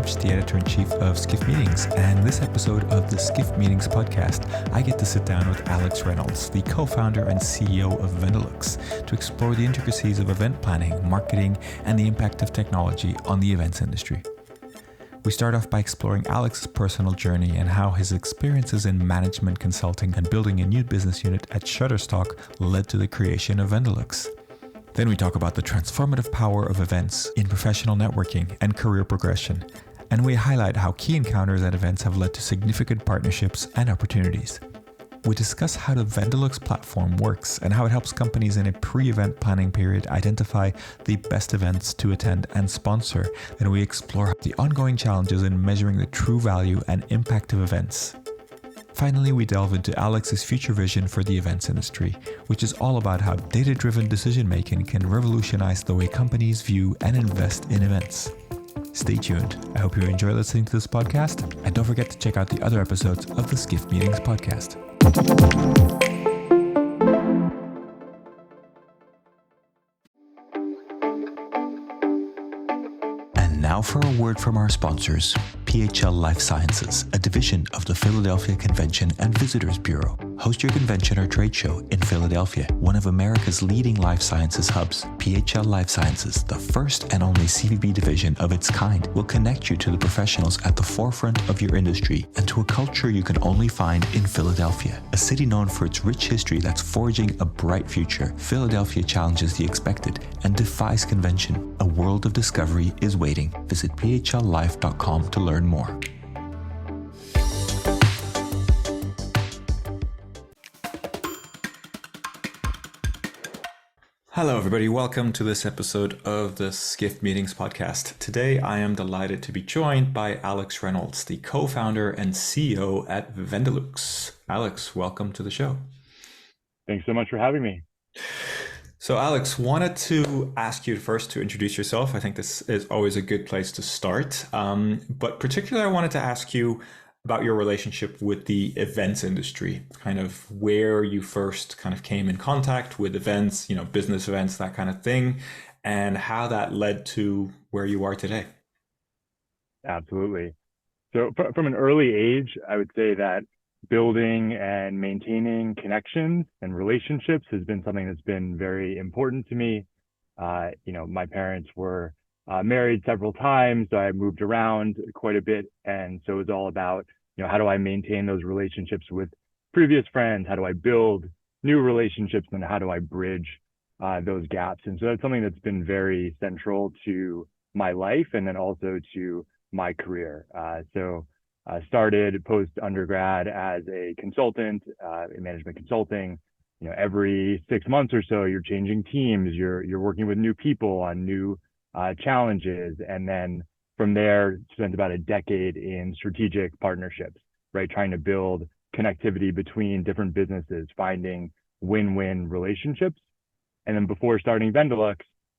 Remsch, the editor-in-chief of Skift Meetings, and in this episode of the Skift Meetings podcast, I get to sit down with Alex Reynolds, the co-founder and CEO of Vendolux, to explore the intricacies of event planning, marketing, and the impact of technology on the events industry. We start off by exploring Alex's personal journey and how his experiences in management consulting and building a new business unit at Shutterstock led to the creation of Vendolux. Then we talk about the transformative power of events in professional networking and career progression. And we highlight how key encounters at events have led to significant partnerships and opportunities. We discuss how the Vendolux platform works and how it helps companies in a pre-event planning period identify the best events to attend and sponsor. And we explore the ongoing challenges in measuring the true value and impact of events. Finally, we delve into Alex's future vision for the events industry, which is all about how data-driven decision-making can revolutionize the way companies view and invest in events. Stay tuned. I hope you enjoy listening to this podcast, and don't forget to check out the other episodes of the Skift Meetings podcast. Now for a word from our sponsors, PHL Life Sciences, a division of the Philadelphia Convention and Visitors Bureau. Host your convention or trade show in Philadelphia, one of America's leading life sciences hubs. PHL Life Sciences, the first and only CVB division of its kind, will connect you to the professionals at the forefront of your industry and to a culture you can only find in Philadelphia. A city known for its rich history that's forging a bright future, Philadelphia challenges the expected and defies convention. A world of discovery is waiting. Visit phlife.com to learn more. Hello, everybody. Welcome to this episode of the Skift Meetings podcast. Today, I am delighted to be joined by Alex Reynolds, the co-founder and CEO at Vendolux. Alex, welcome to the show. Thanks so much for having me. So Alex, wanted to ask you first to introduce yourself. I think this is always a good place to start. But particularly, I wanted to ask you about your relationship with the events industry, kind of where you first kind of came in contact with events, business events, that kind of thing, and how that led to where you are today. Absolutely. So from an early age, I would say that building and maintaining connections and relationships has been something that's been very important to me. My parents were married several times, so I moved around quite a bit. And so it was all about, how do I maintain those relationships with previous friends? How do I build new relationships? And how do I bridge those gaps? And so that's something that's been very central to my life and then also to my career. So I started post-undergrad as a consultant in management consulting. Every 6 months or so, you're changing teams, you're working with new people on new challenges. And then from there, spent about a decade in strategic partnerships, right? Trying to build connectivity between different businesses, finding win-win relationships. And then before starting Vendolux,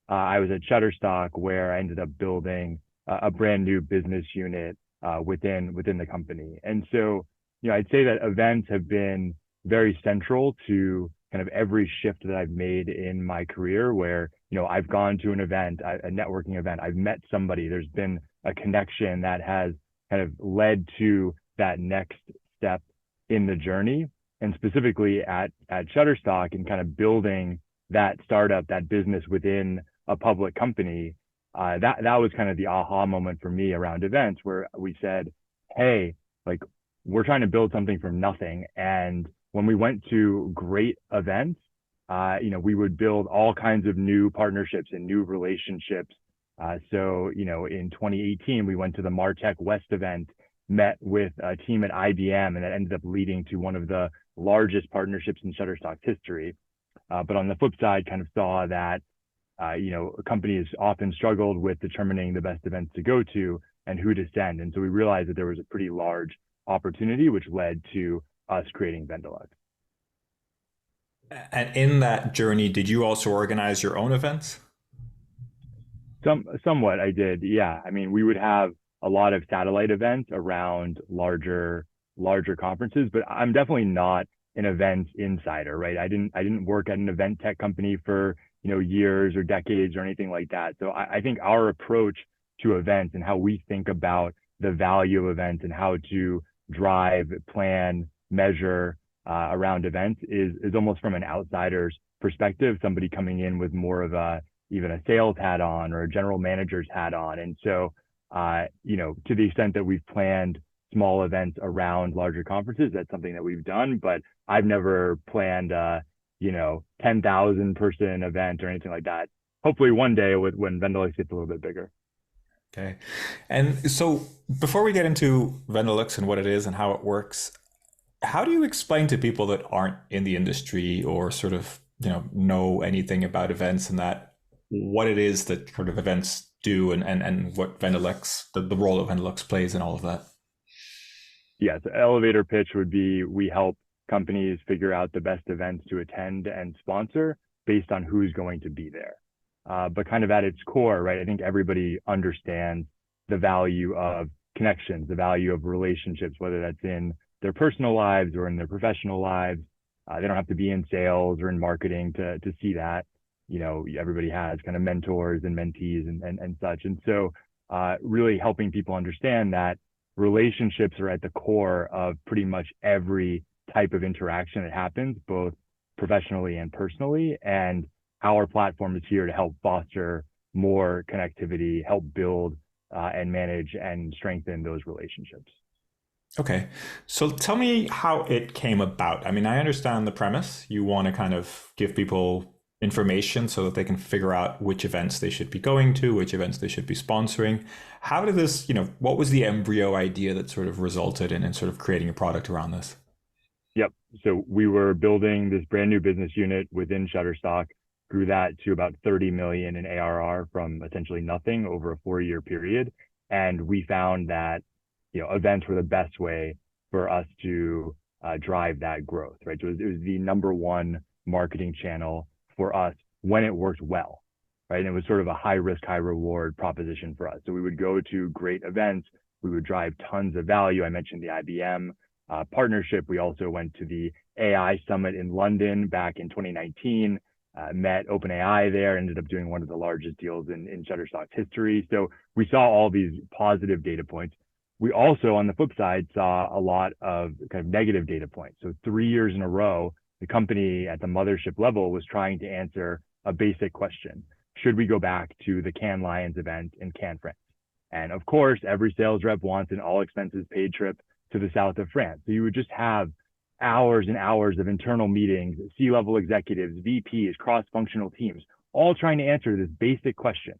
I was at Shutterstock, where I ended up building a brand new business unit within the company. And so, I'd say that events have been very central to kind of every shift that I've made in my career, where, I've gone to an event, a networking event, I've met somebody, there's been a connection that has kind of led to that next step in the journey. And specifically at Shutterstock and kind of building that startup, that business within a public company, that was kind of the aha moment for me around events, where we said, hey, we're trying to build something from nothing. And when we went to great events, we would build all kinds of new partnerships and new relationships. So in 2018, we went to the MarTech West event, met with a team at IBM, and that ended up leading to one of the largest partnerships in Shutterstock's history. But on the flip side, kind of saw that companies often struggled with determining the best events to go to and who to send. And so we realized that there was a pretty large opportunity, which led to us creating Vendolux. And in that journey, did you also organize your own events? Somewhat, I did. Yeah. I mean, we would have a lot of satellite events around larger conferences, but I'm definitely not an events insider, right? I didn't work at an event tech company for years or decades or anything like that. So I think our approach to events and how we think about the value of events and how to drive, plan, measure around events is almost from an outsider's perspective, somebody coming in with more of even a sales hat on or a general manager's hat on. And so, to the extent that we've planned small events around larger conferences, that's something that we've done, but I've never planned 10,000 person event or anything like that. Hopefully one day when Vendolux gets a little bit bigger. Okay. And so before we get into Vendolux and what it is and how it works, how do you explain to people that aren't in the industry or sort of, know anything about events and that what it is that sort of events do and what Vendolux, the role that Vendolux plays in all of that? Yeah, the elevator pitch would be we help companies figure out the best events to attend and sponsor based on who's going to be there. But kind of at its core, right, I think everybody understands the value of connections, the value of relationships, whether that's in their personal lives or in their professional lives. They don't have to be in sales or in marketing to see that. Everybody has kind of mentors and mentees and such. And so really helping people understand that relationships are at the core of pretty much every type of interaction that happens, both professionally and personally. And our platform is here to help foster more connectivity, help build and manage and strengthen those relationships. Okay. So tell me how it came about. I mean, I understand the premise. You want to kind of give people information so that they can figure out which events they should be going to, which events they should be sponsoring. How did this, what was the embryo idea that sort of resulted in sort of creating a product around this? Yep. So we were building this brand new business unit within Shutterstock, grew that to about 30 million in ARR from essentially nothing over a 4-year period. And we found that events were the best way for us to drive that growth, right? So it was the number one marketing channel for us when it worked well, right? And it was sort of a high risk, high reward proposition for us. So we would go to great events, we would drive tons of value. I mentioned the IBM partnership. We also went to the AI Summit in London back in 2019, met OpenAI there, ended up doing one of the largest deals in Shutterstock's history. So we saw all these positive data points. We also, on the flip side, saw a lot of kind of negative data points. So 3 years in a row, the company at the mothership level was trying to answer a basic question. Should we go back to the Cannes Lions event in Cannes, France? And of course, every sales rep wants an all expenses paid trip to the south of France. So you would just have hours and hours of internal meetings, C-level executives, VPs, cross-functional teams, all trying to answer this basic question.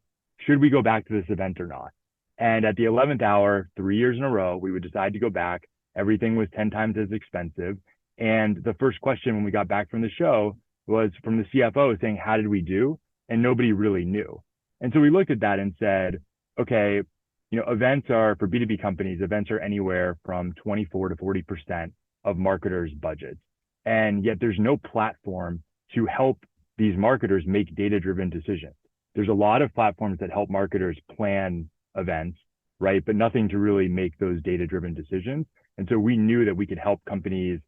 Should we go back to this event or not? And at the 11th hour, 3 years in a row, we would decide to go back. Everything was 10 times as expensive. And the first question when we got back from the show was from the CFO saying, how did we do? And nobody really knew. And so we looked at that and said, okay, events are, for B2B companies, events are anywhere from 24 to 40% of marketers' budgets. And yet there's no platform to help these marketers make data-driven decisions. There's a lot of platforms that help marketers plan events, right? But nothing to really make those data-driven decisions. And so we knew that we could help companies,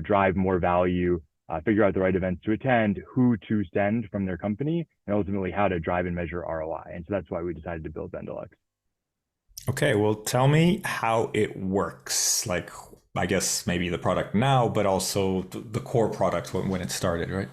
drive more value, figure out the right events to attend, who to send from their company, and ultimately how to drive and measure ROI. And so that's why we decided to build Vendolux. Okay, well, tell me how it works. Like, I guess maybe the product now, but also the core product when it started, right?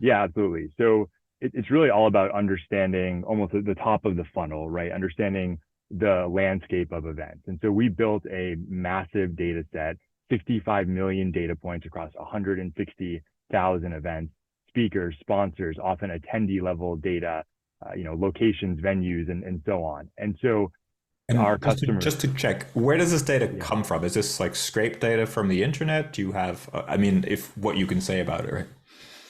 Yeah, absolutely. So it's really all about understanding almost the top of the funnel, right? Understanding the landscape of events. And so we built a massive data set, 65 million data points across 160,000 events, speakers, sponsors, often attendee level data, locations, venues, and so on. And so our customers. Just to check, where does this data come from? Is this like scraped data from the internet? Do you have, if what you can say about it, right?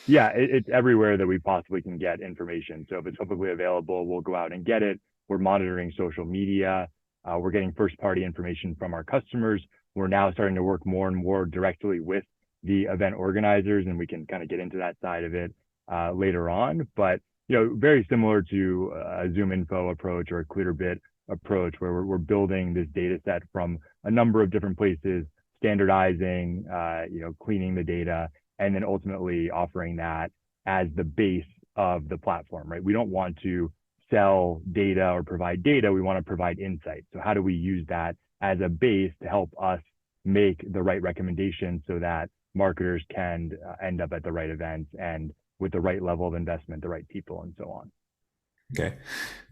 Yeah, it's everywhere that we possibly can get information. So if it's publicly available, we'll go out and get it. We're monitoring social media. We're getting first party information from our customers. We're now starting to work more and more directly with the event organizers, and we can kind of get into that side of it later on. But, very similar to a ZoomInfo approach or a Clearbit approach, where we're building this data set from a number of different places, standardizing, cleaning the data, and then ultimately offering that as the base of the platform, right? We don't want to sell data or provide data. We want to provide insight. So how do we use that as a base to help us make the right recommendations so that marketers can end up at the right events and with the right level of investment, the right people, and so on. Okay.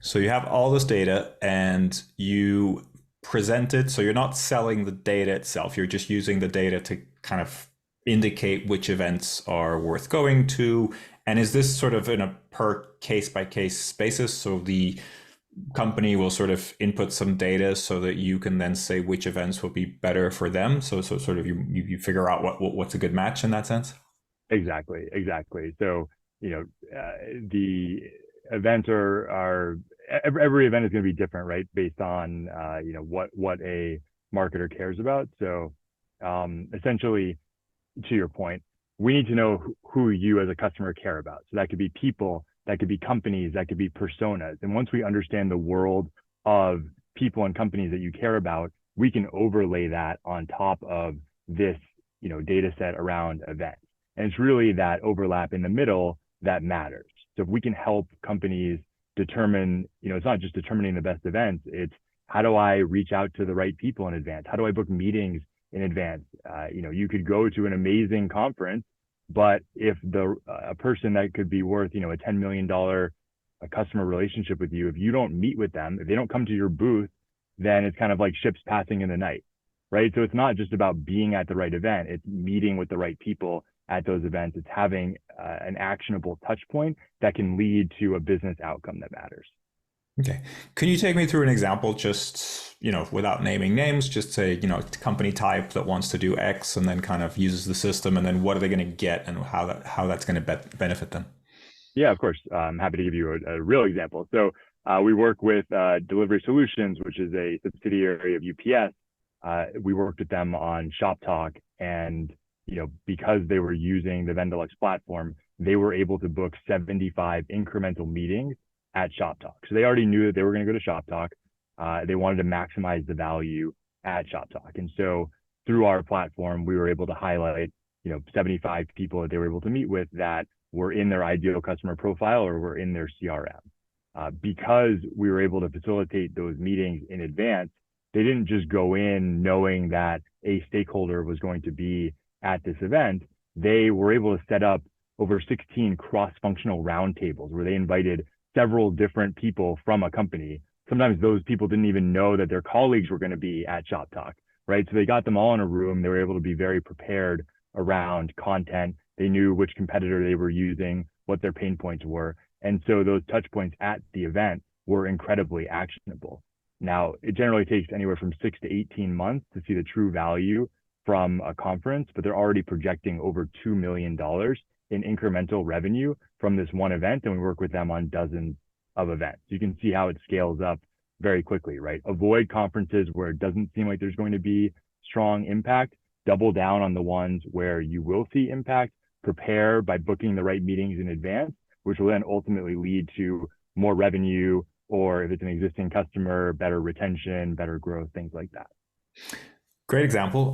So you have all this data and you present it. So you're not selling the data itself. You're just using the data to kind of indicate which events are worth going to. And is this sort of in a per case by case basis? So the company will sort of input some data so that you can then say which events will be better for them. So sort of you figure out what's a good match in that sense. Exactly. So, the events are every event is going to be different, right? Based on, what a marketer cares about. So, essentially, to your point, we need to know who you as a customer care about. So that could be people, that could be companies, that could be personas. And once we understand the world of people and companies that you care about, we can overlay that on top of this, data set around events. And it's really that overlap in the middle that matters. So if we can help companies determine, it's not just determining the best events, it's how do I reach out to the right people in advance? How do I book meetings in advance? You could go to an amazing conference, but if a person that could be worth, a $10 million customer relationship with you, if you don't meet with them, if they don't come to your booth, then it's kind of like ships passing in the night, right? So it's not just about being at the right event, it's meeting with the right people at those events. It's having an actionable touch point that can lead to a business outcome that matters. Okay. Can you take me through an example, just, without naming names, just say, company type that wants to do X and then kind of uses the system, and then what are they going to get and how that's going to benefit them? Yeah, of course. I'm happy to give you a real example. So we work with Delivery Solutions, which is a subsidiary of UPS. We worked with them on Shop Talk, and because they were using the Vendolux platform, they were able to book 75 incremental meetings at Shop Talk. So they already knew that they were going to go to Shop Talk. They wanted to maximize the value at Shop Talk. And so through our platform, we were able to highlight, 75 people that they were able to meet with that were in their ideal customer profile or were in their CRM. Because we were able to facilitate those meetings in advance, they didn't just go in knowing that a stakeholder was going to be at this event. They were able to set up over 16 cross-functional roundtables where they invited several different people from a company. Sometimes those people didn't even know that their colleagues were going to be at Shop Talk, right? So they got them all in a room. They were able to be very prepared around content. They knew which competitor they were using, what their pain points were. And so those touch points at the event were incredibly actionable. Now, it generally takes anywhere from 6 to 18 months to see the true value from a conference, but they're already projecting over $2 million in incremental revenue from this one event. And we work with them on dozens of events. You can see how it scales up very quickly, right? Avoid conferences where it doesn't seem like there's going to be strong impact. Double down on the ones where you will see impact. Prepare by booking the right meetings in advance, which will then ultimately lead to more revenue, or if it's an existing customer, better retention, better growth, things like that. Great example.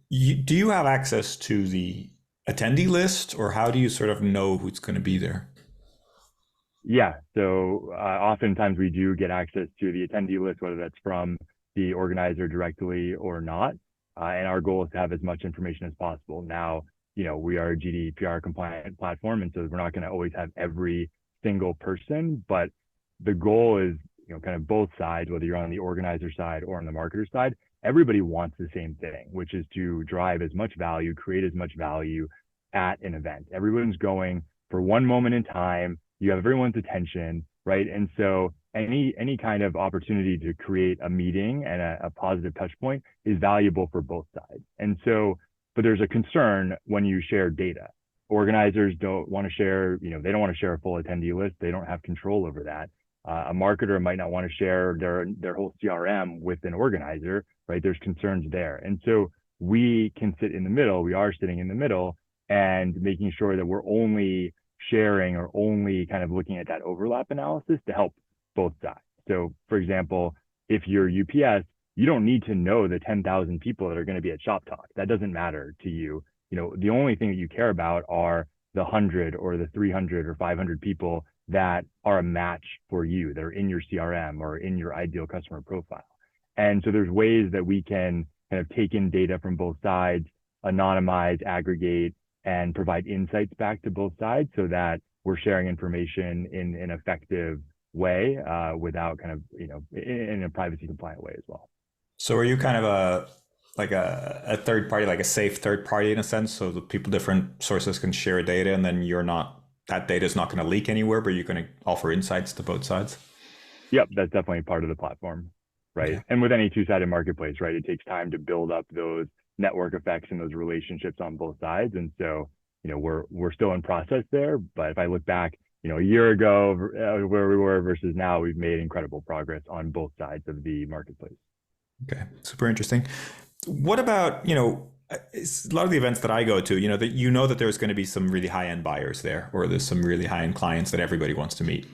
Do you have access to the attendee list, or how do you sort of know who's going to be there? Yeah, so oftentimes we do get access to the attendee list, whether that's from the organizer directly or not. And our goal is to have as much information as possible. Now, we are a GDPR compliant platform, and so we're not going to always have every single person, but the goal is, kind of both sides, whether you're on the organizer side or on the marketer side, everybody wants the same thing, which is to drive as much value, create as much value at an event. Everyone's going for one moment in time. You have everyone's attention, right? And so any kind of opportunity to create a meeting and a positive touch point is valuable for both sides. And so, but there's a concern when you share data. Organizers don't want to share, they don't want to share a full attendee list. They don't have control over that. A marketer might not want to share their whole CRM with an organizer, right? There's concerns there. And so we can sit in the middle. We are sitting in the middle and making sure that we're only sharing or only kind of looking at that overlap analysis to help both sides. So for example, if you're UPS, you don't need to know the 10,000 people that are going to be at Shop Talk. That doesn't matter to you. The only thing that you care about are the 100 or the 300 or 500 people that are a match for you, that are in your CRM or in your ideal customer profile. And so there's ways that we can kind of take in data from both sides, anonymize, aggregate, and provide insights back to both sides so that we're sharing information in an effective way without kind of, in a privacy compliant way as well. So are you kind of a third party, like a safe third party in a sense, so that people, different sources can share data, and then that data is not going to leak anywhere, but you're going to offer insights to both sides? Yep, that's definitely part of the platform, right? Okay. And with any two-sided marketplace, right, it takes time to build up those network effects and those relationships on both sides. And so, we're still in process there. But if I look back, a year ago where we were versus now, we've made incredible progress on both sides of the marketplace. Okay, super interesting. What about, it's a lot of the events that I go to, that there's going to be some really high-end buyers there, or there's some really high-end clients that everybody wants to meet.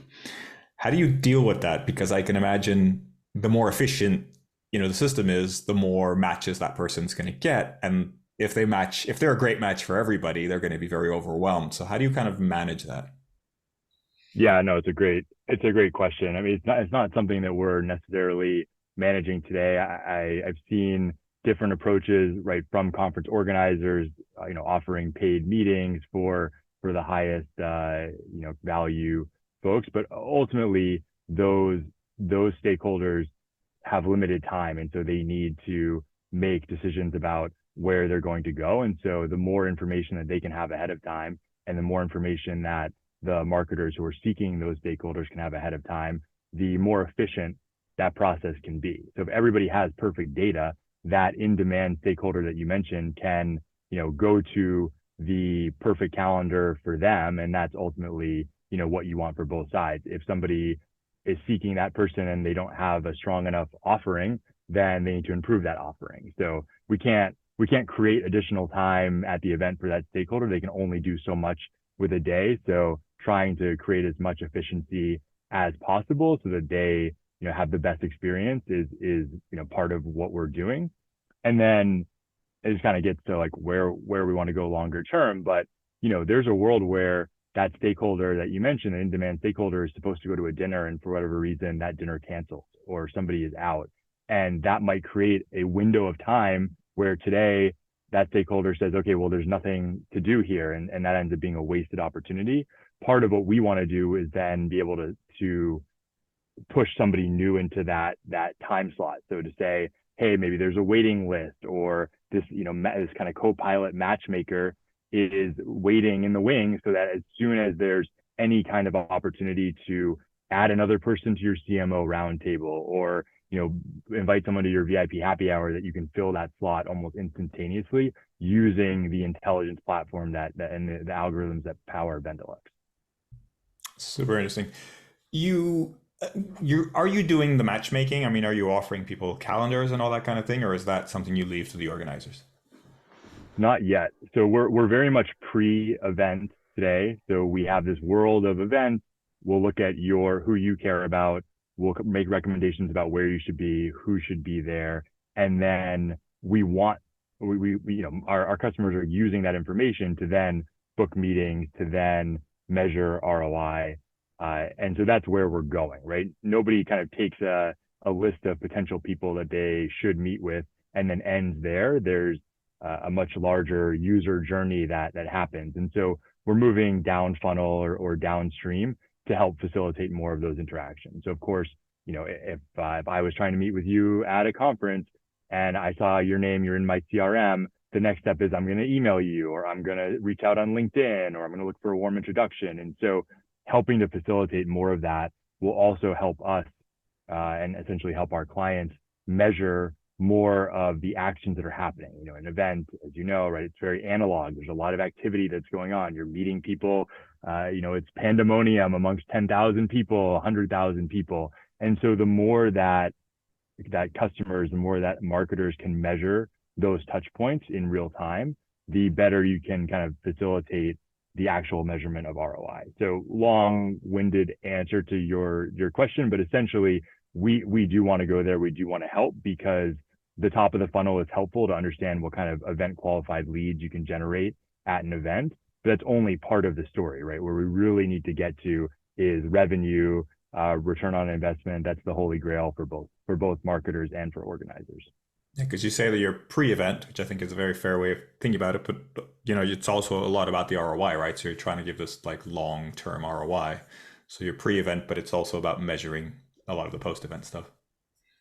How do you deal with that? Because I can imagine the more efficient, the system is, the more matches that person's going to get. And if they're a great match for everybody, they're going to be very overwhelmed. So how do you kind of manage that? Yeah, no, it's a great question. I mean, it's not something that we're necessarily managing today. I've seen different approaches, right, from conference organizers, offering paid meetings for the highest, value folks, but ultimately those stakeholders have limited time, and so they need to make decisions about where they're going to go. And so the more information that they can have ahead of time, and the more information that the marketers who are seeking those stakeholders can have ahead of time, the more efficient that process can be. So if everybody has perfect data, that in-demand stakeholder that you mentioned can, go to the perfect calendar for them, and that's ultimately, what you want for both sides. If somebody is seeking that person and they don't have a strong enough offering, then they need to improve that offering. So we can't create additional time at the event for that stakeholder. They can only do so much with a day. So trying to create as much efficiency as possible so that they, have the best experience is part of what we're doing. And then it just kind of gets to like where we want to go longer term. But there's a world where that stakeholder that you mentioned, the in-demand stakeholder, is supposed to go to a dinner, and for whatever reason that dinner cancels or somebody is out, and that might create a window of time where today that stakeholder says, okay, well, there's nothing to do here, and that ends up being a wasted opportunity. Part of what we want to do is then be able to push somebody new into that time slot. So to say, hey, maybe there's a waiting list, or this, this kind of co-pilot matchmaker is waiting in the wings, so that as soon as there's any kind of opportunity to add another person to your CMO roundtable, or invite someone to your VIP happy hour, that you can fill that slot almost instantaneously using the intelligence platform that and the algorithms that power Vendelux. Super interesting. Are you doing the matchmaking? I mean, are you offering people calendars and all that kind of thing, or is that something you leave to the organizers? Not yet. So we're very much pre-event today. So we have this world of events. We'll look at who you care about. We'll make recommendations about where you should be, who should be there, and then our customers are using that information to then book meetings, to then measure ROI. And so that's where we're going, right? Nobody kind of takes a list of potential people that they should meet with and then ends there. There's a much larger user journey that happens. And so we're moving down funnel or downstream to help facilitate more of those interactions. So of course, if I was trying to meet with you at a conference and I saw your name, you're in my CRM, the next step is I'm going to email you, or I'm going to reach out on LinkedIn, or I'm going to look for a warm introduction. And so helping to facilitate more of that will also help us and essentially help our clients measure more of the actions that are happening. An event, as you know, right, it's very analog. There's a lot of activity that's going on. You're meeting people, it's pandemonium amongst 10,000 people, 100,000 people. And so the more that customers, the more that marketers can measure those touch points in real time, the better you can kind of facilitate the actual measurement of ROI. So long-winded answer to your question, but essentially we do want to go there. We do want to help, because the top of the funnel is helpful to understand what kind of event qualified leads you can generate at an event. But that's only part of the story, right? Where we really need to get to is revenue, return on investment. That's the holy grail for both marketers and for organizers. Yeah, because you say that you're pre-event, which I think is a very fair way of thinking about it, but it's also a lot about the ROI, right? So you're trying to give this like long-term ROI. So you're pre-event, but it's also about measuring a lot of the post-event stuff.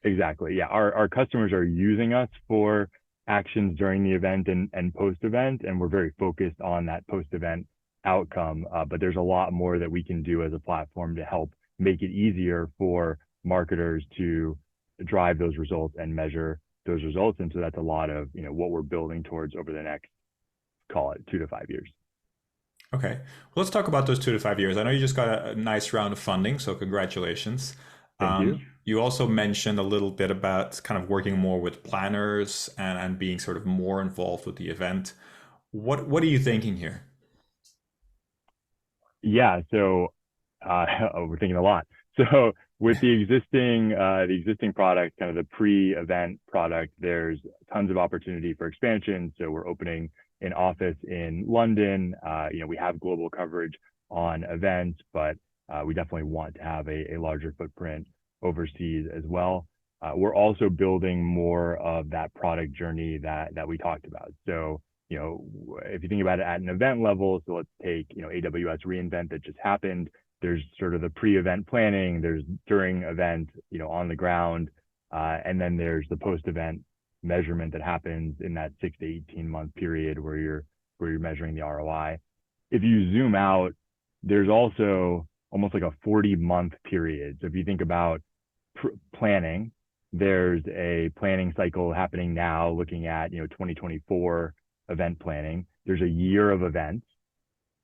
Exactly. Yeah. Our customers are using us for actions during the event and post event, and we're very focused on that post event outcome. But there's a lot more that we can do as a platform to help make it easier for marketers to drive those results and measure those results. And so that's a lot of what we're building towards over the next, call it 2 to 5 years. Okay. Well, let's talk about those 2 to 5 years. I know you just got a nice round of funding, so congratulations. Thank you. You also mentioned a little bit about kind of working more with planners and being sort of more involved with the event. What are you thinking here? Yeah, so we're thinking a lot. So with the existing product, kind of the pre-event product, there's tons of opportunity for expansion. So we're opening an office in London. We have global coverage on events, but we definitely want to have a larger footprint overseas as well. We're also building more of that product journey that we talked about. So if you think about it at an event level, so let's take, AWS reInvent that just happened. There's sort of the pre-event planning, there's during event, on the ground, and then there's the post-event measurement that happens in that 6 to 18 month period where you're measuring the ROI. If you zoom out, there's also almost like a 40-month period. So if you think about planning, there's a planning cycle happening now looking at 2024 event planning. There's a year of events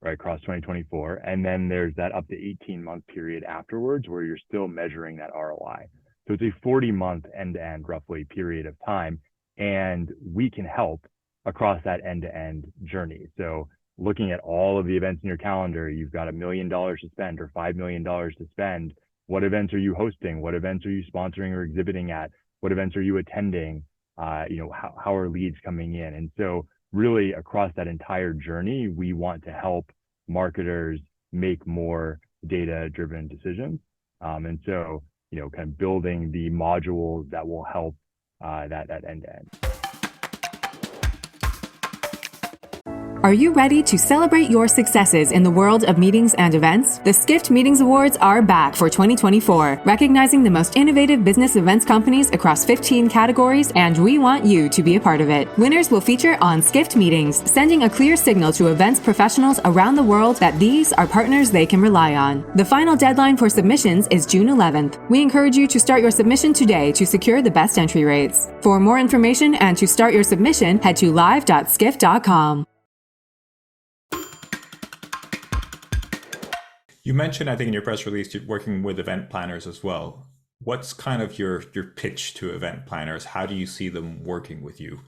right across 2024, and then there's that up to 18-month period afterwards where you're still measuring that ROI. So it's a 40-month end-to-end roughly period of time, and we can help across that end-to-end journey. So looking at all of the events in your calendar, you've got $1 million to spend or $5 million to spend. What events are you hosting? What events are you sponsoring or exhibiting at? What events are you attending? How are leads coming in? And so really across that entire journey, we want to help marketers make more data-driven decisions. And so, kind of building the modules that will help that end-to-end. Are you ready to celebrate your successes in the world of meetings and events? The Skift Meetings Awards are back for 2024, recognizing the most innovative business events companies across 15 categories, and we want you to be a part of it. Winners will feature on Skift Meetings, sending a clear signal to events professionals around the world that these are partners they can rely on. The final deadline for submissions is June 11th. We encourage you to start your submission today to secure the best entry rates. For more information and to start your submission, head to live.skift.com. You mentioned, I think in your press release, you're working with event planners as well. What's kind of your pitch to event planners? How do you see them working with you?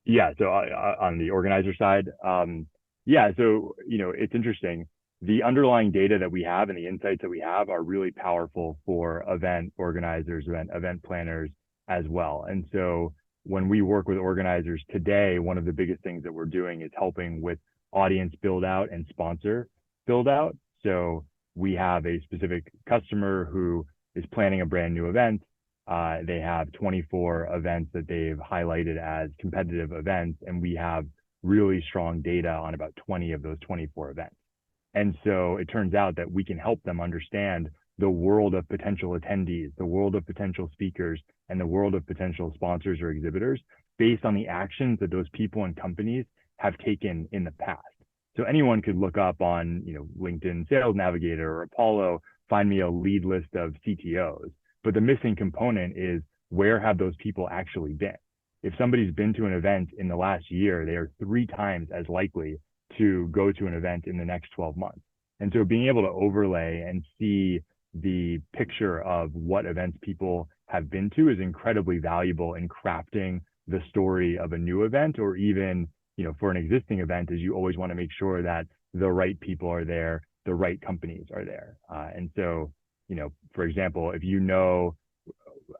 Yeah, so on the organizer side, so it's interesting. The underlying data that we have and the insights that we have are really powerful for event organizers, event planners as well. And so when we work with organizers today, one of the biggest things that we're doing is helping with audience build out and sponsor build out. So we have a specific customer who is planning a brand new event. They have 24 events that they've highlighted as competitive events, and we have really strong data on about 20 of those 24 events. And so it turns out that we can help them understand the world of potential attendees, the world of potential speakers, and the world of potential sponsors or exhibitors based on the actions that those people and companies have taken in the past. So anyone could look up on, LinkedIn Sales Navigator or Apollo, find me a lead list of CTOs. But the missing component is, where have those people actually been? If somebody's been to an event in the last year, they are 3 times as likely to go to an event in the next 12 months. And so being able to overlay and see the picture of what events people have been to is incredibly valuable in crafting the story of a new event, or even for an existing event, is you always want to make sure that the right people are there, the right companies are there. And so, for example, if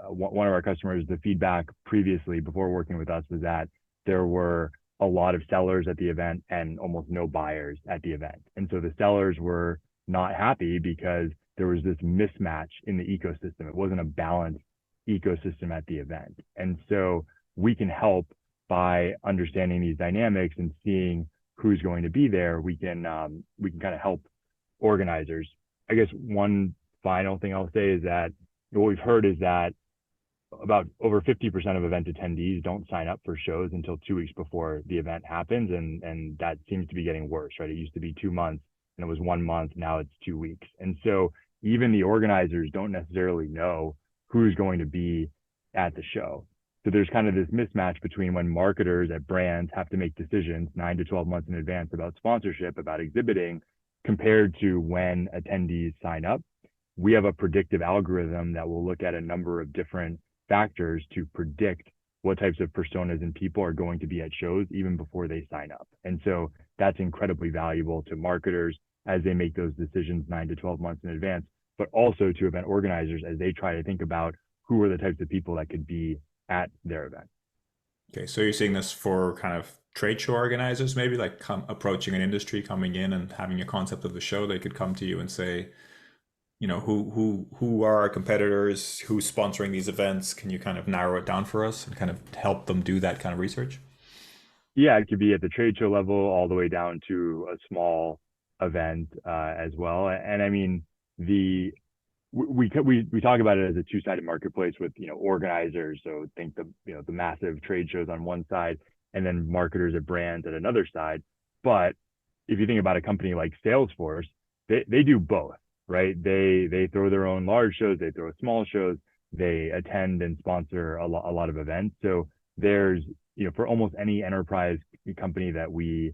one of our customers, the feedback previously before working with us was that there were a lot of sellers at the event and almost no buyers at the event. And so the sellers were not happy because there was this mismatch in the ecosystem. It wasn't a balanced ecosystem at the event. And so we can help by understanding these dynamics and seeing who's going to be there. We can kind of help organizers. I guess one final thing I'll say is that what we've heard is that about over 50% of event attendees don't sign up for shows until 2 weeks before the event happens. And that seems to be getting worse, right? It used to be 2 months and it was 1 month. Now it's 2 weeks. And so even the organizers don't necessarily know who's going to be at the show. So there's kind of this mismatch between when marketers at brands have to make decisions 9 to 12 months in advance about sponsorship, about exhibiting, compared to when attendees sign up. We have a predictive algorithm that will look at a number of different factors to predict what types of personas and people are going to be at shows even before they sign up. And so that's incredibly valuable to marketers as they make those decisions 9 to 12 months in advance, but also to event organizers as they try to think about who are the types of people that could be at their event. Okay, so you're seeing this for kind of trade show organizers, maybe like approaching an industry, coming in and having a concept of the show. They could come to you and say, you know, who are our competitors, who's sponsoring these events? Can you kind of narrow it down for us and kind of help them do that kind of research? Yeah, it could be at the trade show level all the way down to a small event as well. And I mean, we talk about it as a two-sided marketplace with, you know, organizers. So think the massive trade shows on one side and then marketers at brands at another side. But if you think about a company like Salesforce, they do both, right? They throw their own large shows, they throw small shows, they attend and sponsor a lot of events. So there's, you know, for almost any enterprise company that we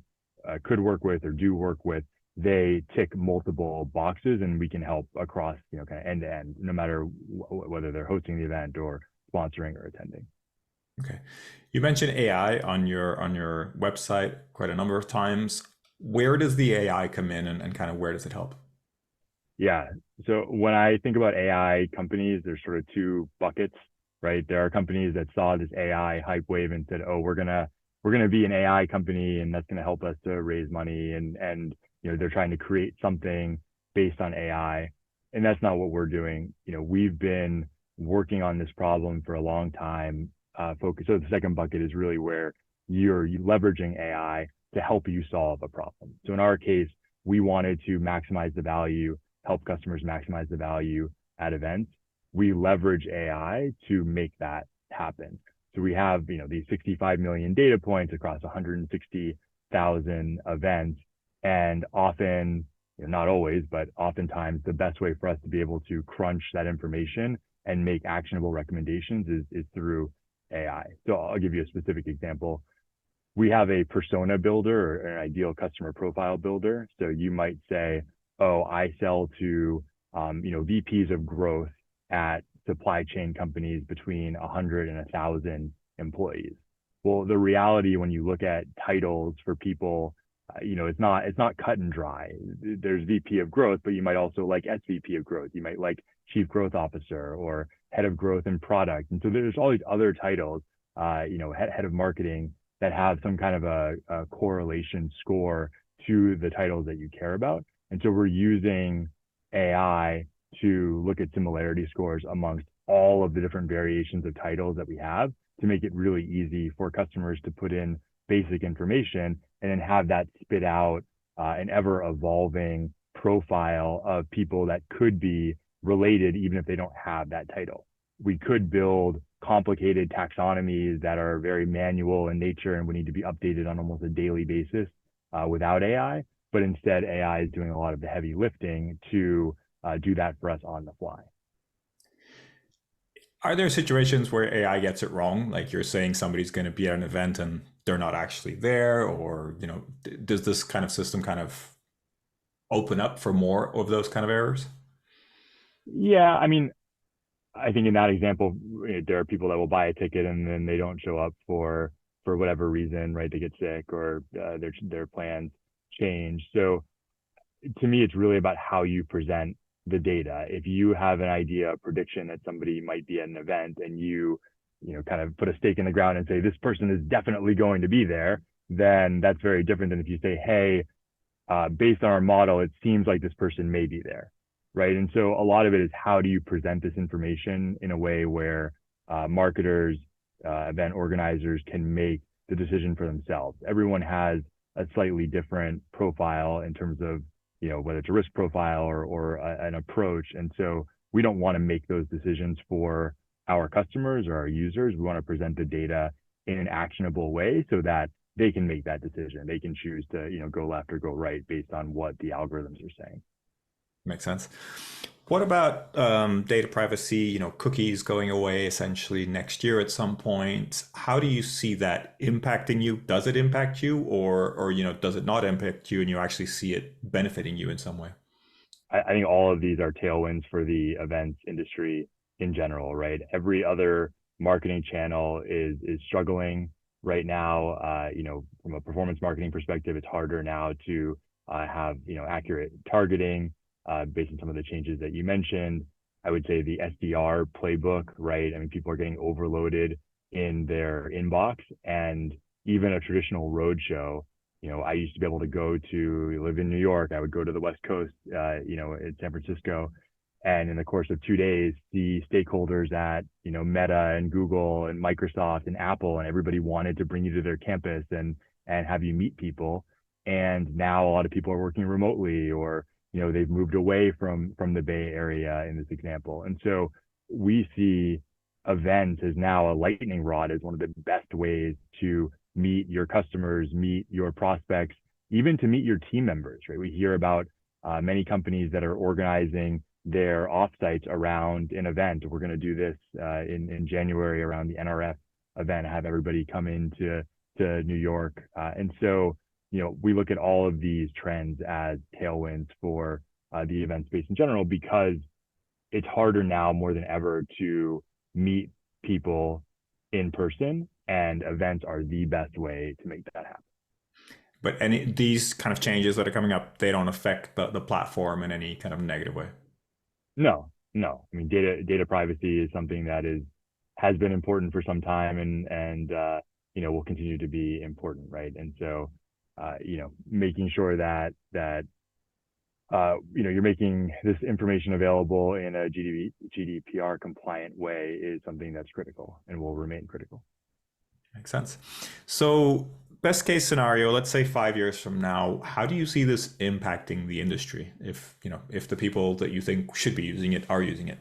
could work with or do work with, they tick multiple boxes, and we can help across, you know, kind of end to end, no matter whether they're hosting the event or sponsoring or attending. Okay, you mentioned AI on your website quite a number of times. Where does the AI come in, and kind of where does it help? Yeah. So when I think about AI companies, there's sort of two buckets, right? There are companies that saw this AI hype wave and said, "Oh, we're gonna be an AI company, and that's gonna help us to raise money," and you know, they're trying to create something based on AI, and that's not what we're doing. You know, we've been working on this problem for a long time. So the second bucket is really where you're leveraging AI to help you solve a problem. So in our case, we wanted to maximize the value, help customers maximize the value at events. We leverage AI to make that happen. So we have, you know, these 65 million data points across 160,000 events. And often, you know, not always, but oftentimes the best way for us to be able to crunch that information and make actionable recommendations is through AI. So I'll give you a specific example. We have a persona builder or an ideal customer profile builder. So you might say, "Oh, I sell to, you know, VPs of growth at supply chain companies between 100 and 1,000 employees." Well, the reality when you look at titles for people, you know, it's not cut and dry. There's VP of growth, but you might also like SVP of growth. You might like Chief Growth Officer or Head of Growth and Product. And so there's all these other titles, you know, head of Marketing, that have some kind of a correlation score to the titles that you care about. And so we're using AI to look at similarity scores amongst all of the different variations of titles that we have to make it really easy for customers to put in basic information and then have that spit out an ever evolving profile of people that could be related even if they don't have that title. We could build complicated taxonomies that are very manual in nature and would need to be updated on almost a daily basis without AI, but instead AI is doing a lot of the heavy lifting to do that for us on the fly. Are there situations where AI gets it wrong? Like you're saying somebody's going to be at an event and they're not actually there, or, you know, does this kind of system kind of open up for more of those kind of errors? Yeah, I mean, I think in that example, there are people that will buy a ticket and then they don't show up for whatever reason, right? They get sick or their plans change. So to me, it's really about how you present the data. If you have an idea, a prediction that somebody might be at an event, and you know, kind of put a stake in the ground and say, this person is definitely going to be there, then that's very different than if you say, hey, based on our model, it seems like this person may be there, right? And so a lot of it is how do you present this information in a way where marketers, event organizers can make the decision for themselves. Everyone has a slightly different profile in terms of, whether it's a risk profile or an approach. And so we don't want to make those decisions for our customers or our users. We want to present the data in an actionable way so that they can make that decision. They can choose to, go left or go right based on what the algorithms are saying. Makes sense. What about data privacy, cookies going away essentially next year at some point? How do you see that impacting you? Does it impact you or does it not impact you and you actually see it benefiting you in some way? I think all of these are tailwinds for the events industry in general, right? Every other marketing channel is struggling right now. From a performance marketing perspective, it's harder now to have accurate targeting based on some of the changes that you mentioned. I would say the SDR playbook, right? I mean, people are getting overloaded in their inbox, and even a traditional roadshow. I used to be able to live in New York. I would go to the West Coast, in San Francisco, and in the course of 2 days, see stakeholders at, Meta and Google and Microsoft and Apple, and everybody wanted to bring you to their campus and have you meet people. And now a lot of people are working remotely, or, they've moved away from the Bay Area in this example. And so we see events as now a lightning rod as one of the best ways to meet your customers, meet your prospects, even to meet your team members, right? We hear about many companies that are organizing their offsites around an event. We're going to do this in January around the NRF event, have everybody come into New York. And so, we look at all of these trends as tailwinds for the event space in general, because it's harder now more than ever to meet people in person, and events are the best way to make that happen. But these kind of changes that are coming up, they don't affect the platform in any kind of negative way? No. I mean, data privacy is something that has been important for some time, and will continue to be important, right? And so, making sure that you're making this information available in a GDPR compliant way is something that's critical and will remain critical. Makes sense. So best case scenario, let's say 5 years from now, how do you see this impacting the industry if the people that you think should be using it are using it?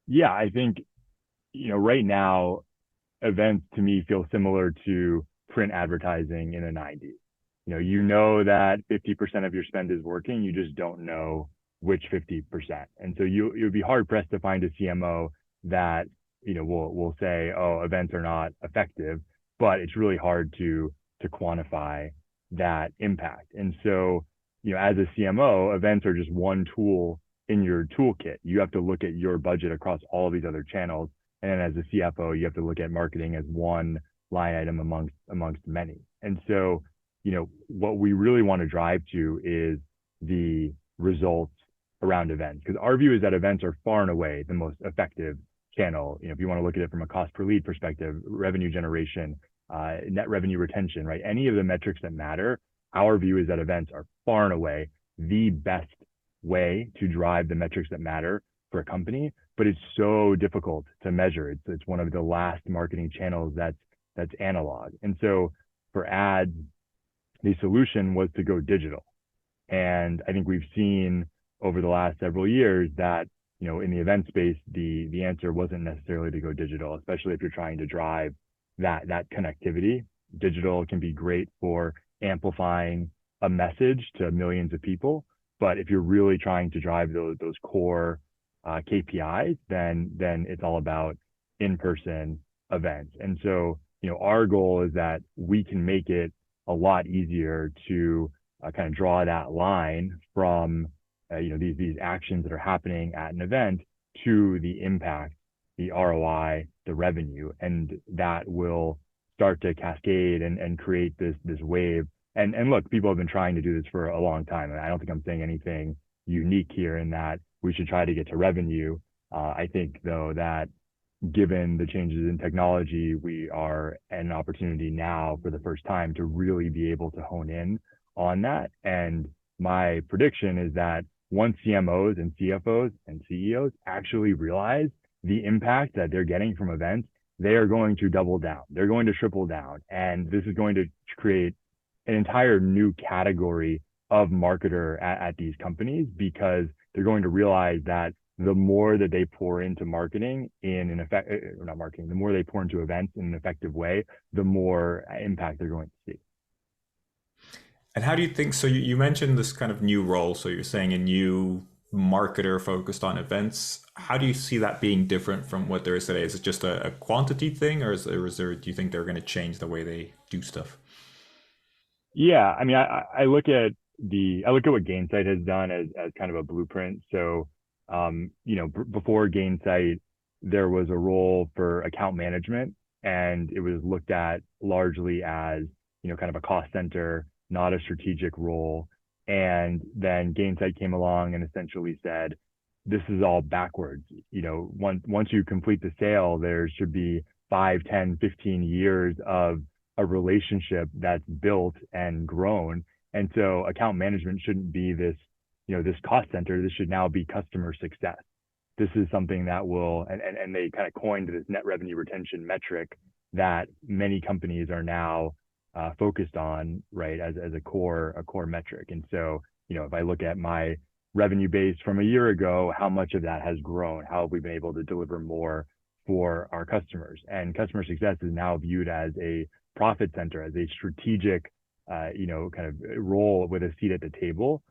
Yeah, I think, right now, events to me feel similar to print advertising in the 90s. That 50% of your spend is working, you just don't know which 50%. And so you'd be hard pressed to find a CMO that, will say, oh, events are not effective, but it's really hard to quantify that impact. And so, as a CMO, events are just one tool in your toolkit. You have to look at your budget across all of these other channels. And then as a CFO, you have to look at marketing as one line item amongst many. And so, what we really want to drive to is the results around events, because our view is that events are far and away the most effective channel. If you want to look at it from a cost per lead perspective, revenue generation, net revenue retention, right? Any of the metrics that matter, our view is that events are far and away the best way to drive the metrics that matter for a company, but it's so difficult to measure. It's one of the last marketing channels that's analog. And so for ads, the solution was to go digital. And I think we've seen over the last several years that, in the event space, the answer wasn't necessarily to go digital, especially if you're trying to drive that connectivity. Digital can be great for amplifying a message to millions of people, but if you're really trying to drive those core KPIs, then it's all about in-person events. And so, our goal is that we can make it a lot easier to kind of draw that line from these actions that are happening at an event to the impact, the ROI, the revenue, and that will start to cascade and create this wave. And look, people have been trying to do this for a long time, and I don't think I'm saying anything unique here in that we should try to get to revenue. I think, though, that given the changes in technology, we are at an opportunity now for the first time to really be able to hone in on that. And my prediction is that once CMOs and CFOs and CEOs actually realize the impact that they're getting from events, they are going to double down. They're going to triple down. And this is going to create an entire new category of marketer at these companies, because they're going to realize that the more that they pour into marketing in an effect, or not marketing, the more they pour into events in an effective way, the more impact they're going to see. And how do you think, so you mentioned this kind of new role, so you're saying a new marketer focused on events. How do you see that being different from what there is today? Is it just a quantity thing, or is there, do you think they're going to change the way they do stuff? Yeah, I mean, I look at what Gainsight has done as kind of a blueprint. So, before Gainsight, there was a role for account management, and it was looked at largely as, kind of a cost center, not a strategic role. And then Gainsight came along and essentially said, this is all backwards. Once you complete the sale, there should be 5, 10, 15 years of a relationship that's built and grown. And so account management shouldn't be this, this cost center. This should now be customer success. This is something that will, and they kind of coined this net revenue retention metric that many companies are now focused on, right, as a core metric. And so, if I look at my revenue base from a year ago, how much of that has grown? How have we been able to deliver more for our customers? And customer success is now viewed as a profit center, as a strategic, kind of role with a seat at the table.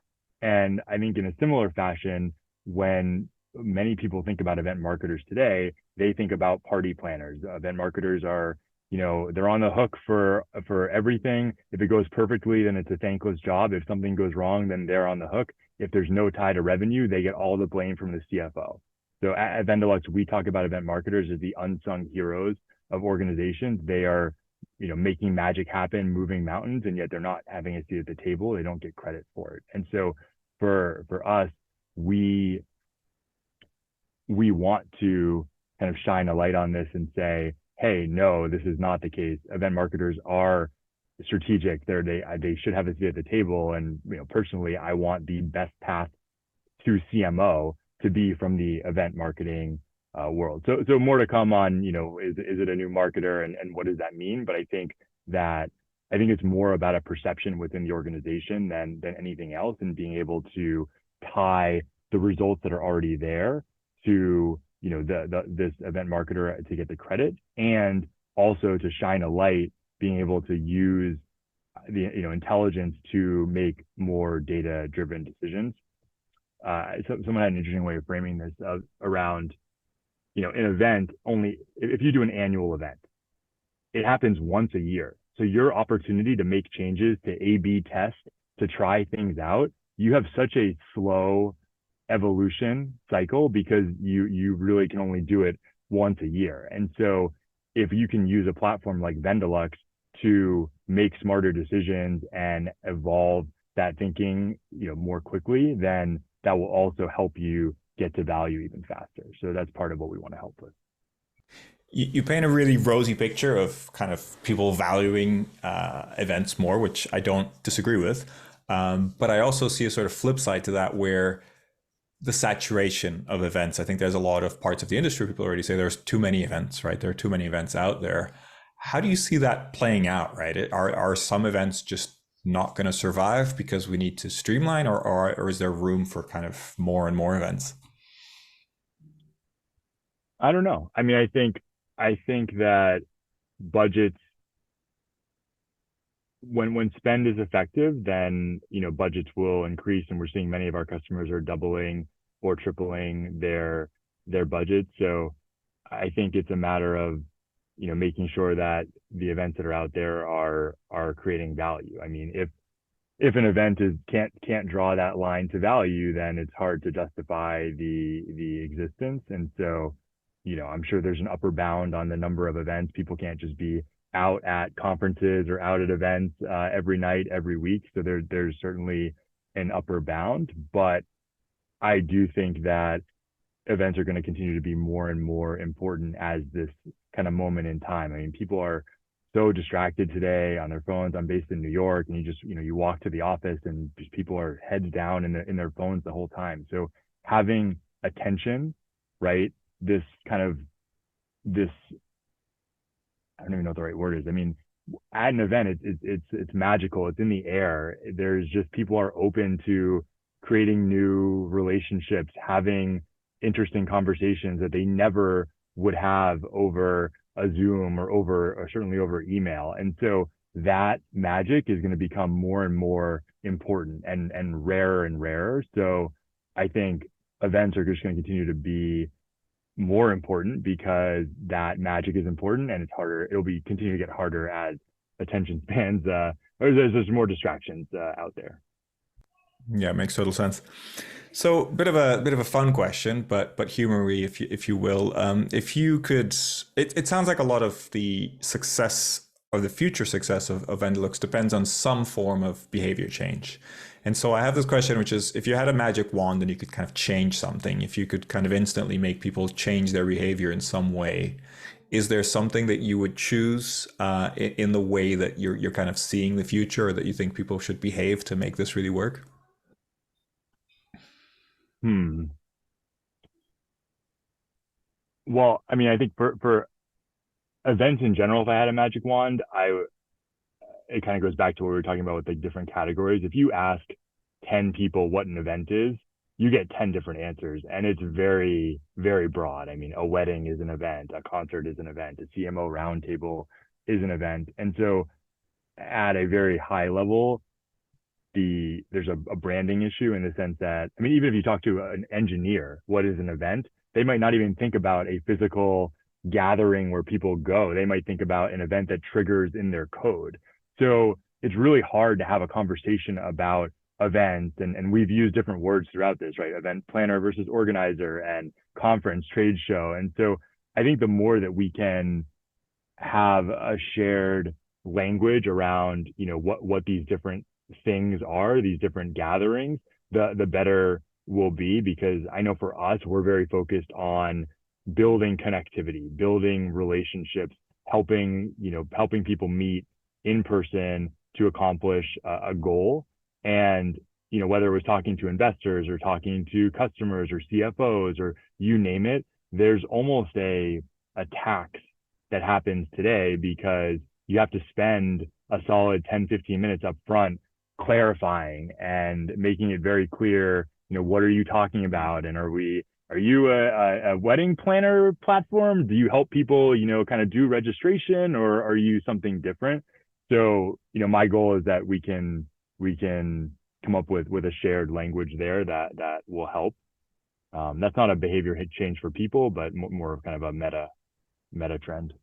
And I think in a similar fashion, when many people think about event marketers today, they think about party planners. Event marketers are, they're on the hook for everything. If it goes perfectly, then it's a thankless job. If something goes wrong, then they're on the hook. If there's no tie to revenue, they get all the blame from the CFO. So at Vendolux, we talk about event marketers as the unsung heroes of organizations. They are, making magic happen, moving mountains, and yet they're not having a seat at the table. They don't get credit for it. And so for us, we want to kind of shine a light on this and say, hey, no, this is not the case. Event marketers are strategic. They should have a seat at the table. And personally, I want the best path to CMO to be from the event marketing world. So more to come on, is it a new marketer and what does that mean? But I think it's more about a perception within the organization than anything else, and being able to tie the results that are already there to this event marketer to get the credit, and also to shine a light, being able to use the intelligence to make more data-driven decisions. So someone had an interesting way of framing this around, an event only, if you do an annual event, it happens once a year. So your opportunity to make changes, to A/B test, to try things out, you have such a slow evolution cycle because you really can only do it once a year. And so if you can use a platform like Vendolux to make smarter decisions and evolve that thinking, more quickly, then that will also help you get to value even faster. So that's part of what we want to help with. You paint a really rosy picture of kind of people valuing events more, which I don't disagree with. But I also see a sort of flip side to that, where the saturation of events. I think there's a lot of parts of the industry, people already say there's too many events, right? There are too many events out there. How do you see that playing out, right? Are some events just not going to survive because we need to streamline, or is there room for kind of more and more events? I don't know. I mean, I think that budgets, when spend is effective, then budgets will increase, and we're seeing many of our customers are doubling or tripling their budget. So I think it's a matter of making sure that the events that are out there are creating value. I mean, if an event can't draw that line to value, then it's hard to justify the existence. And so I'm sure there's an upper bound on the number of events. People can't just be out at conferences or out at events every night, every week. So there's certainly an upper bound, but I do think that events are going to continue to be more and more important as this kind of moment in time. I mean, people are so distracted today on their phones. I'm based in New York, and you walk to the office and just people are heads down in their phones the whole time. So having attention, right? This kind of this I don't even know what the right word is. I mean, at an event, it's magical. It's in the air. There's just people are open to creating new relationships, having interesting conversations that they never would have over a Zoom or certainly over email. And so that magic is going to become more and more important and rarer and rarer. So I think events are just going to continue to be more important because that magic is important, and it's harder. It'll be continue to get harder as attention spans or there's more distractions out there. Yeah, it makes total sense. So, bit of a fun question, but humory, if you will. If you could, it sounds like a lot of the success or the future success of Vendolux depends on some form of behavior change. And so I have this question, which is, if you had a magic wand and you could kind of change something, if you could kind of instantly make people change their behavior in some way, is there something that you would choose in the way that you're kind of seeing the future, or that you think people should behave to make this really work? Well, I mean, I think for events in general, if I had a magic wand, it kind of goes back to what we were talking about with the different categories. If you ask 10 people what an event is, you get 10 different answers, and it's very, very broad. I mean, a wedding is an event, a concert is an event, a CMO roundtable is an event. And so at a very high level, there's a branding issue in the sense that, I mean, even if you talk to an engineer, what is an event? They might not even think about a physical gathering where people go. They might think about an event that triggers in their code. So it's really hard to have a conversation about events. And we've used different words throughout this, right? Event planner versus organizer, and conference, trade show. And so I think the more that we can have a shared language around, what these different things are, these different gatherings, the better will be. Because I know for us, we're very focused on building connectivity, building relationships, helping people meet in person to accomplish a goal. And whether it was talking to investors or talking to customers or CFOs or you name it, there's almost a tax that happens today because you have to spend a solid 10-15 minutes up front clarifying and making it very clear, what are you talking about? And are you a wedding planner platform? Do you help people, kind of do registration, or are you something different? So, my goal is that we can come up with a shared language there that will help. That's not a behavior change for people, but more of kind of a meta trend.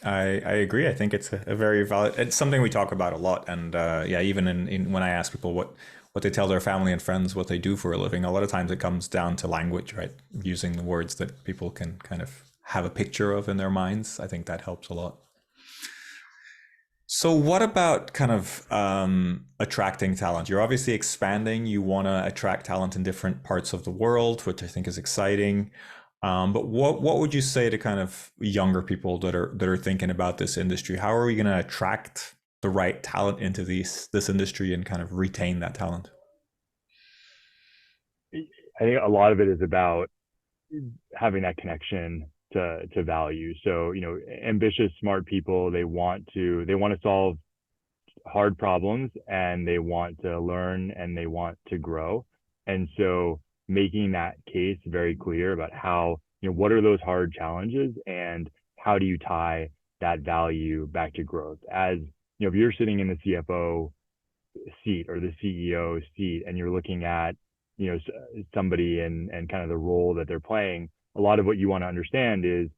I agree. I think it's a very valid, it's something we talk about a lot. And yeah, even in when I ask people what they tell their family and friends, what they do for a living, a lot of times it comes down to language, right? Using the words that people can kind of have a picture of in their minds. I think that helps a lot. So what about kind of attracting talent? You're obviously expanding. You want to attract talent in different parts of the world, which I think is exciting. But what would you say to kind of younger people that are thinking about this industry? How are we going to attract the right talent into this industry and kind of retain that talent? I think a lot of it is about having that connection to value. So, ambitious, smart people, they want to solve hard problems, and they want to learn, and they want to grow. And so making that case very clear about how, what are those hard challenges, and how do you tie that value back to growth? As if you're sitting in the CFO seat or the CEO seat, and you're looking at, somebody and kind of the role that they're playing, a lot of what you want to understand is,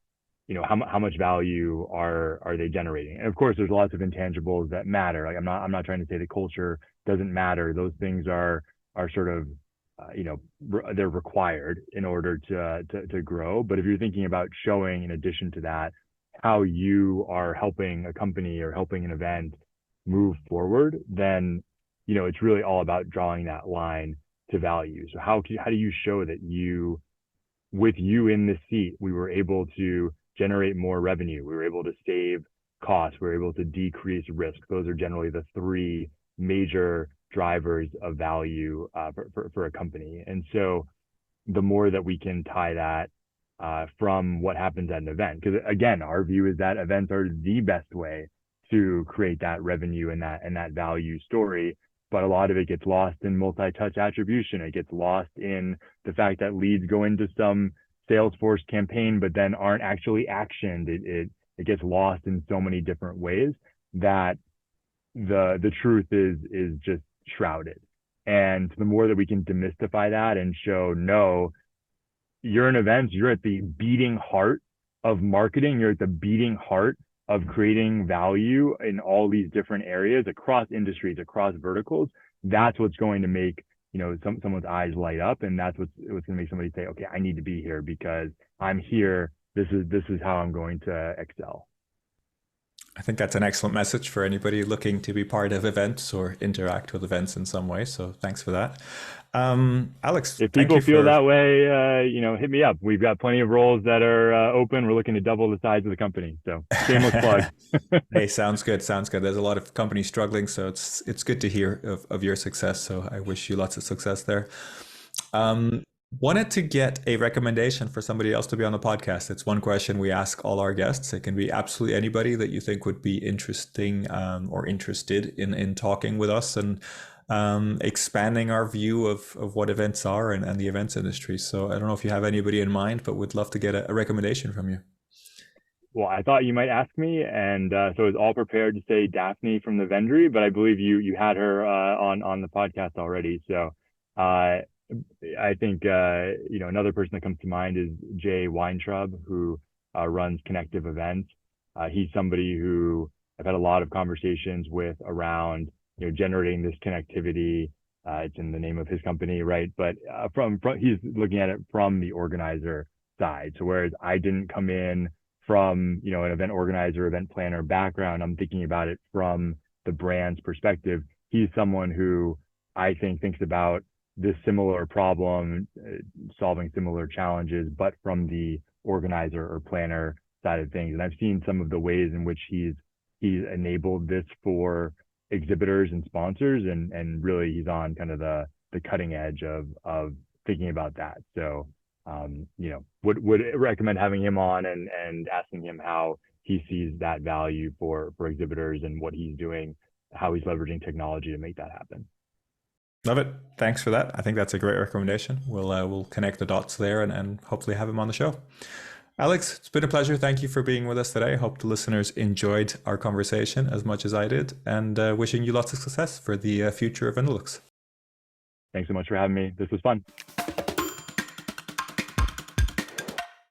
how much value are they generating? And of course, there's lots of intangibles that matter. Like I'm not trying to say the culture doesn't matter. Those things are sort of they're required in order to grow. But if you're thinking about showing, in addition to that, how you are helping a company or helping an event move forward, then it's really all about drawing that line to value. So how do you show that with you in the seat, we were able to generate more revenue, we were able to save costs. We're able to decrease risk. Those are generally the three major drivers of value for a company. And so the more that we can tie that from what happens at an event, because again, our view is that events are the best way to create that revenue and that value story. But a lot of it gets lost in multi-touch attribution. It gets lost in the fact that leads go into some Salesforce campaign, but then aren't actually actioned. It gets lost in so many different ways that the truth is just shrouded. And the more that we can demystify that and show, no, you're in events, you're at the beating heart of marketing, you're at the beating heart of creating value in all these different areas across industries, across verticals. That's what's going to make, you know, someone's eyes light up, and that's what's going to make somebody say, okay, I need to be here because I'm here. This is how I'm going to excel. I think that's an excellent message for anybody looking to be part of events or interact with events in some way. So thanks for that. Alex, if people feel that way, you know, hit me up. We've got plenty of roles that are open. We're looking to double the size of the company. So shameless plug. Hey, sounds good. Sounds good. There's a lot of companies struggling, so it's good to hear of your success. So I wish you lots of success there. Wanted to get a recommendation for somebody else to be on the podcast. It's one question we ask all our guests. It can be absolutely anybody that you think would be interesting or interested in talking with us and expanding our view of what events are and the events industry. So I don't know if you have anybody in mind, but would love to get a recommendation from you. Well, I thought you might ask me, and so I was all prepared to say Daphne from the Vendry, but I believe you had her on the podcast already. So I think you know, another person that comes to mind is Jay Weintraub, who runs Connective Events. He's somebody who I've had a lot of conversations with around, you know, generating this connectivity. It's in the name of his company, right? But from he's looking at it from the organizer side. So whereas I didn't come in from, you know, an event organizer, event planner background, I'm thinking about it from the brand's perspective. He's someone who I think thinks about this similar problem, solving similar challenges, but from the organizer or planner side of things. And I've seen some of the ways in which he's enabled this for exhibitors and sponsors, and really he's on kind of the cutting edge of thinking about that. So you know, would recommend having him on and asking him how he sees that value for exhibitors and what he's doing, how he's leveraging technology to make that happen. Love it. Thanks for that. I think that's a great recommendation. We'll connect the dots there and hopefully have him on the show. Alex, it's been a pleasure. Thank you for being with us today. I hope the listeners enjoyed our conversation as much as I did, and wishing you lots of success for the future of Benelux. Thanks so much for having me. This was fun.